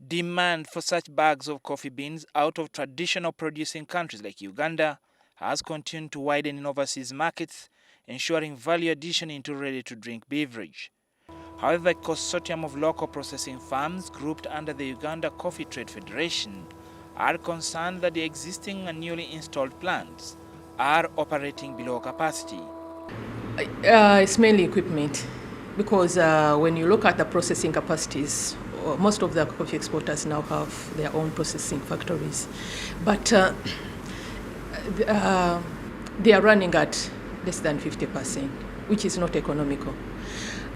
Demand for such bags of coffee beans out of traditional producing countries like Uganda has continued to widen in overseas markets, ensuring value addition into ready-to-drink beverage. However, a consortium of local processing firms grouped under the Uganda Coffee Trade Federation are concerned that the existing and newly installed plants are operating below capacity. It's mainly equipment, because when you look at the processing capacities, most of the coffee exporters now have their own processing factories, but they are running at less than 50%, which is not economical.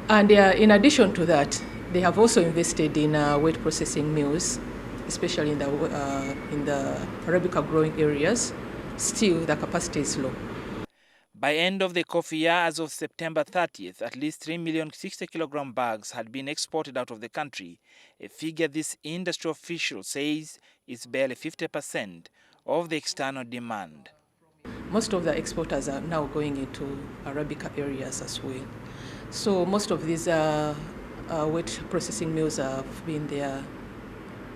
And in addition to that, they have also invested in wet processing mills, especially in the Arabica growing areas. Still, the capacity is low. By end of the coffee year, as of September 30th, at least 3 million 60-kilogram bags had been exported out of the country, a figure this industry official says is barely 50% of the external demand. Most of the exporters are now going into Arabica areas as well. So most of these wet processing mills have been there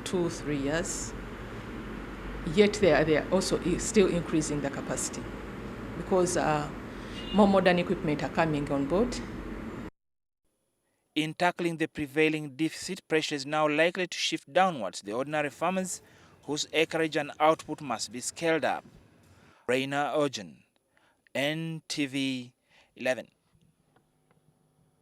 2-3 years. Yet they are also still increasing the capacity, because more modern equipment are coming on board. In tackling the prevailing deficit, pressure is now likely to shift downwards the ordinary farmers whose acreage and output must be scaled up. Raina Ojan, NTV 11.